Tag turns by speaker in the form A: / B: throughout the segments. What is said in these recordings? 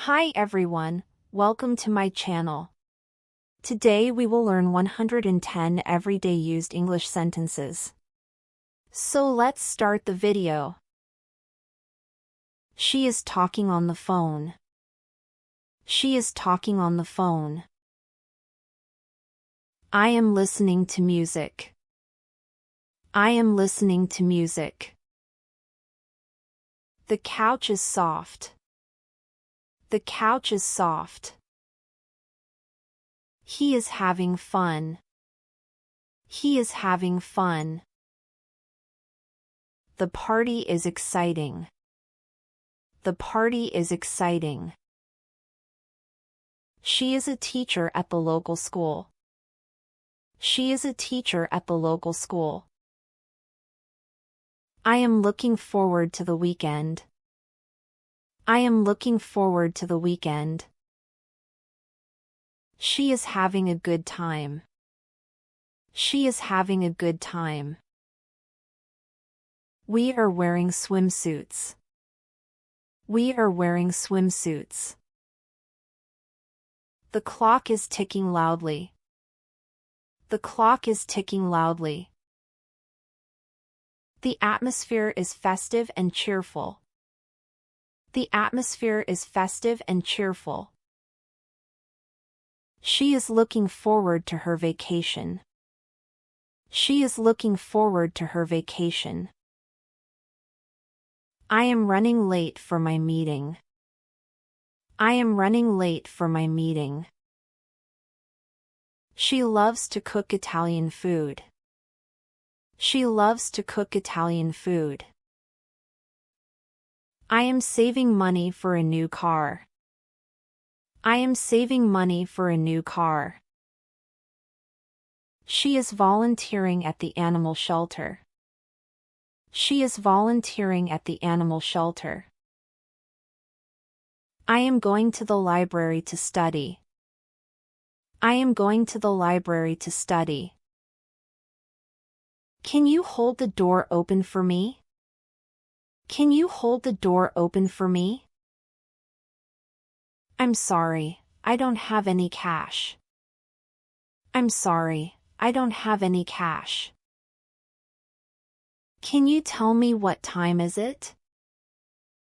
A: Hi everyone, welcome to my channel. Today we will learn 110 everyday used English sentences. So let's start the video. She is talking on the phone. She is talking on the phone. I am listening to music. I am listening to music. The couch is soft. The couch is soft. He is having fun. He is having fun. The party is exciting. The party is exciting. She is a teacher at the local school. She is a teacher at the local school. I am looking forward to the weekend. I am looking forward to the weekend. She is having a good time. She is having a good time. We are wearing swimsuits. We are wearing swimsuits. The clock is ticking loudly. The clock is ticking loudly. The atmosphere is festive and cheerful. The atmosphere is festive and cheerful. She is looking forward to her vacation. She is looking forward to her vacation. I am running late for my meeting. I am running late for my meeting. She loves to cook Italian food. She loves to cook Italian food. I am saving money for a new car. I am saving money for a new car. She is volunteering at the animal shelter. She is volunteering at the animal shelter. I am going to the library to study. I am going to the library to study. Can you hold the door open for me? Can you hold the door open for me? I'm sorry, I don't have any cash. I'm sorry, I don't have any cash. Can you tell me what time is it?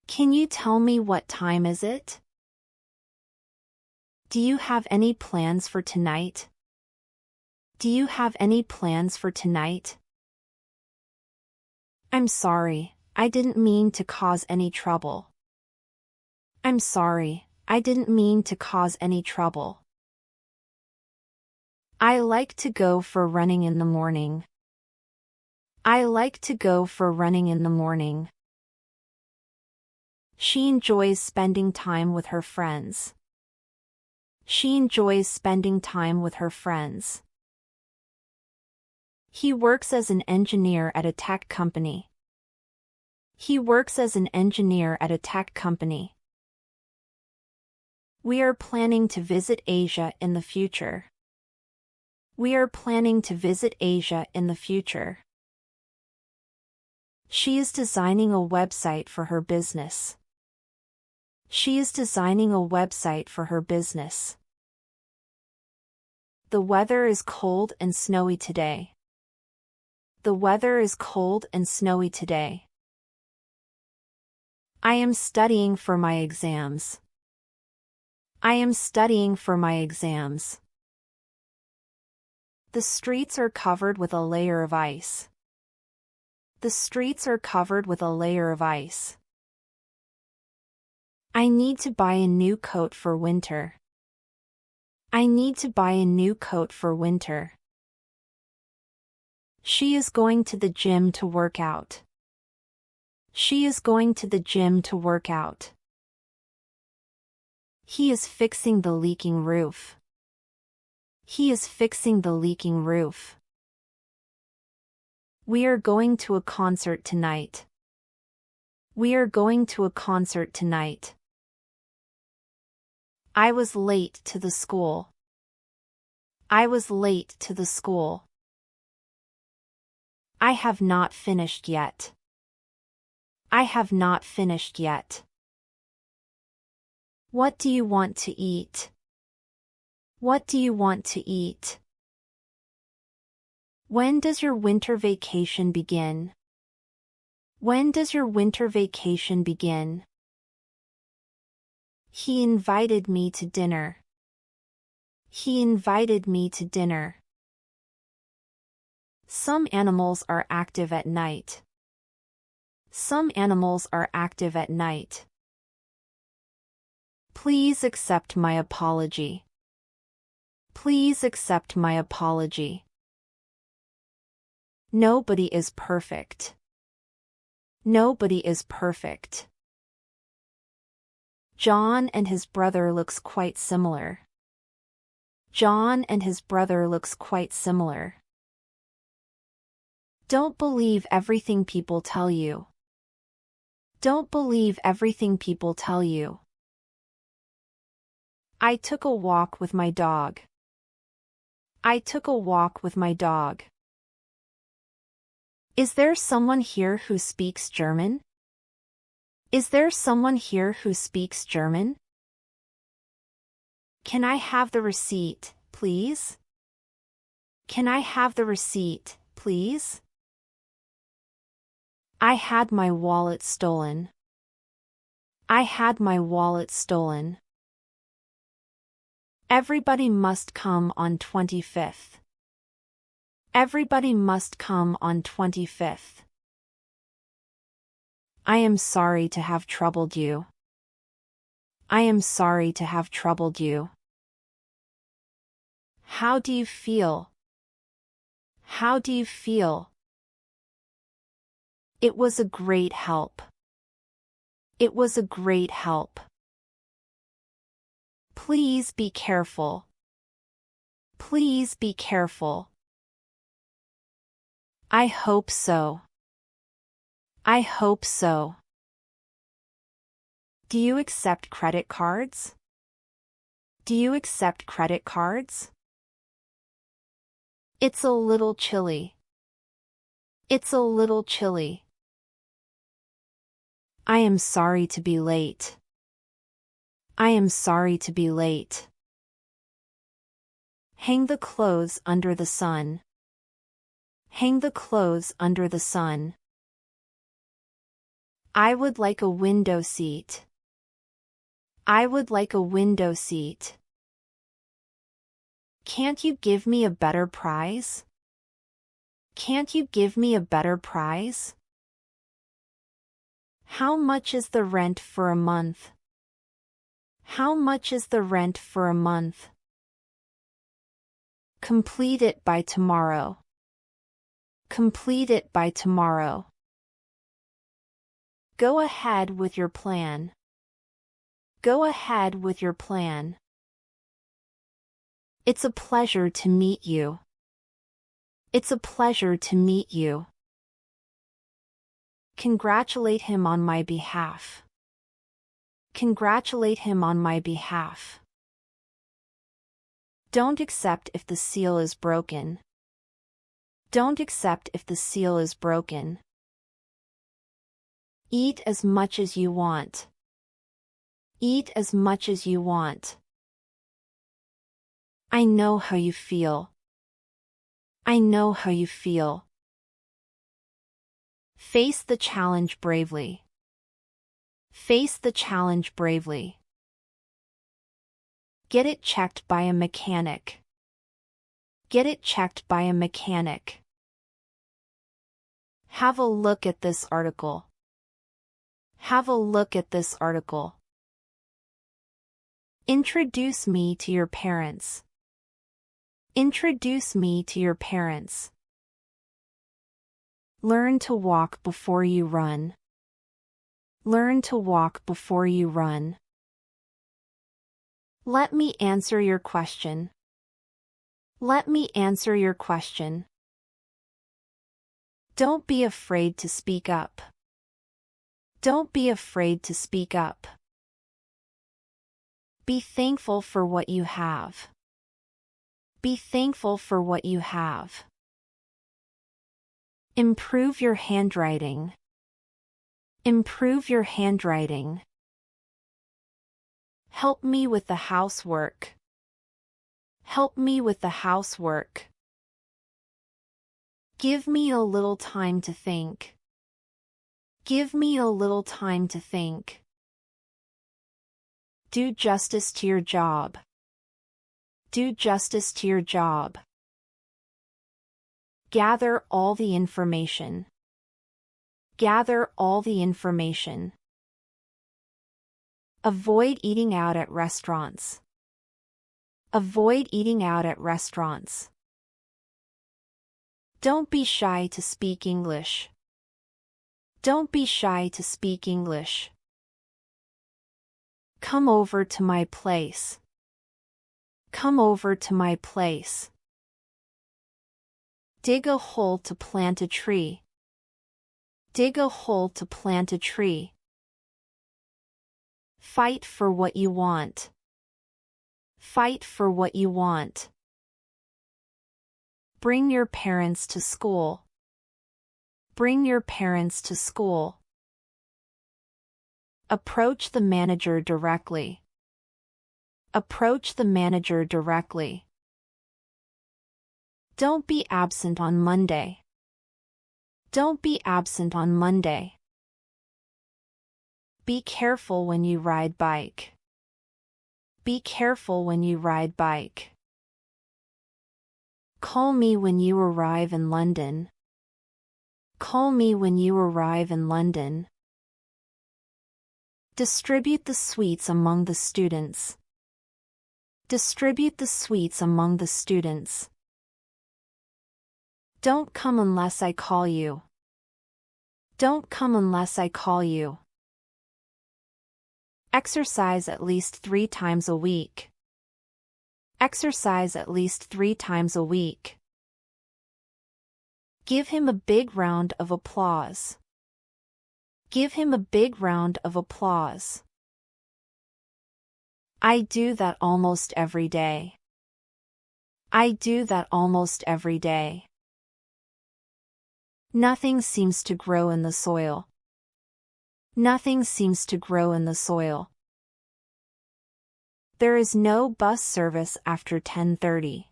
A: Can you tell me what time is it? Do you have any plans for tonight? Do you have any plans for tonight? I'm sorry, I didn't mean to cause any trouble. I'm sorry, I didn't mean to cause any trouble. I like to go for running in the morning. I like to go for running in the morning. She enjoys spending time with her friends. She enjoys spending time with her friends. He works as an engineer at a tech company. He works as an engineer at a tech company. We are planning to visit Asia in the future. We are planning to visit Asia in the future. She is designing a website for her business. She is designing a website for her business. The weather is cold and snowy today. The weather is cold and snowy today. I am studying for my exams. I am studying for my exams. The streets are covered with a layer of ice. The streets are covered with a layer of ice. I need to buy a new coat for winter. I need to buy a new coat for winter. She is going to the gym to work out. She is going to the gym to work out. He is fixing the leaking roof. He is fixing the leaking roof. We are going to a concert tonight. We are going to a concert tonight. I was late to the school. I was late to the school. I have not finished yet. I have not finished yet. What do you want to eat? What do you want to eat? When does your winter vacation begin? When does your winter vacation begin? He invited me to dinner. He invited me to dinner. Some animals are active at night. Some animals are active at night. Please accept my apology. Please accept my apology. Nobody is perfect. Nobody is perfect. John and his brother looks quite similar. John and his brother looks quite similar. Don't believe everything people tell you. Don't believe everything people tell you. I took a walk with my dog. I took a walk with my dog. Is there someone here who speaks German? Is there someone here who speaks German? Can I have the receipt, please? Can I have the receipt, please? I had my wallet stolen. I had my wallet stolen. Everybody must come on 25th. Everybody must come on 25th. I am sorry to have troubled you. I am sorry to have troubled you. How do you feel? How do you feel? It was a great help. It was a great help. Please be careful. Please be careful. I hope so. I hope so. Do you accept credit cards? Do you accept credit cards? It's a little chilly. It's a little chilly. I am sorry to be late. I am sorry to be late. Hang the clothes under the sun. Hang the clothes under the sun. I would like a window seat. I would like a window seat. Can't you give me a better price? Can't you give me a better price? How much is the rent for a month? How much is the rent for a month? Complete it by tomorrow. Complete it by tomorrow. Go ahead with your plan. Go ahead with your plan. It's a pleasure to meet you. It's a pleasure to meet you. Congratulate him on my behalf. Congratulate him on my behalf. Don't accept if the seal is broken. Don't accept if the seal is broken. Eat as much as you want. Eat as much as you want. I know how you feel. I know how you feel. Face the challenge bravely. Face the challenge bravely. Get it checked by a mechanic. Get it checked by a mechanic. Have a look at this article. Have a look at this article. Introduce me to your parents. Introduce me to your parents. Learn to walk before you run. Learn to walk before you run. Let me answer your question. Let me answer your question. Don't be afraid to speak up. Don't be afraid to speak up. Be thankful for what you have. Be thankful for what you have. Improve your handwriting. Improve your handwriting. Help me with the housework. Help me with the housework. Give me a little time to think. Give me a little time to think. Do justice to your job. Do justice to your job. Gather all the information. Gather all the information. Avoid eating out at restaurants. Avoid eating out at restaurants. Don't be shy to speak English. Don't be shy to speak English. Come over to my place. Come over to my place. Dig a hole to plant a tree. Dig a hole to plant a tree. Fight for what you want. Fight for what you want. Bring your parents to school. Bring your parents to school. Approach the manager directly. Approach the manager directly. Don't be absent on Monday. Don't be absent on Monday. Be careful when you ride bike. Be careful when you ride bike. Call me when you arrive in London. Call me when you arrive in London. Distribute the sweets among the students. Distribute the sweets among the students. Don't come unless I call you. Don't come unless I call you. Exercise at least 3 times a week. Exercise at least 3 times a week. Give him a big round of applause. Give him a big round of applause. I do that almost every day. I do that almost every day. Nothing seems to grow in the soil. Nothing seems to grow in the soil. There is no bus service after 10:30.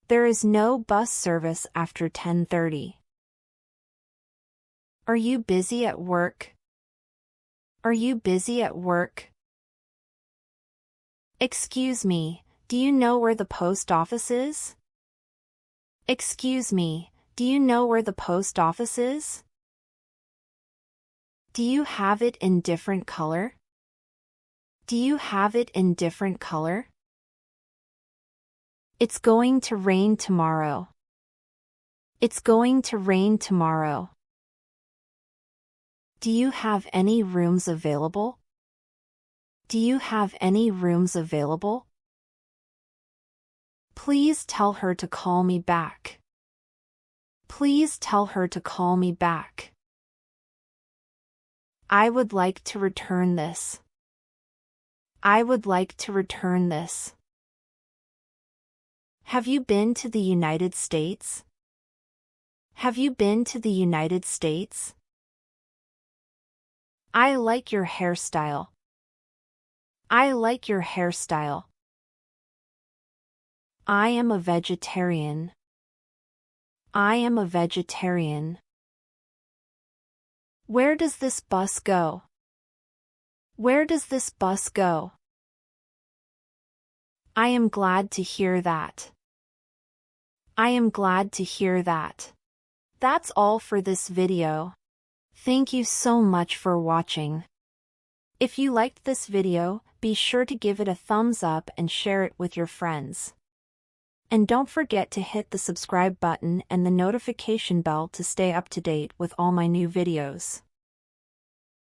A: There is no bus service after 10:30. Are you busy at work? Are you busy at work? Excuse me, do you know where the post office is? Excuse me, do you know where the post office is? Do you have it in different color? Do you have it in different color? It's going to rain tomorrow. It's going to rain tomorrow. Do you have any rooms available? Do you have any rooms available? Please tell her to call me back. Please tell her to call me back. I would like to return this. I would like to return this. Have you been to the United States? Have you been to the United States? I like your hairstyle. I like your hairstyle. I am a vegetarian. I am a vegetarian. Where does this bus go? Where does this bus go? I am glad to hear that. I am glad to hear that. That's all for this video. Thank you so much for watching. If you liked this video, be sure to give it a thumbs up and share it with your friends. And don't forget to hit the subscribe button and the notification bell to stay up to date with all my new videos.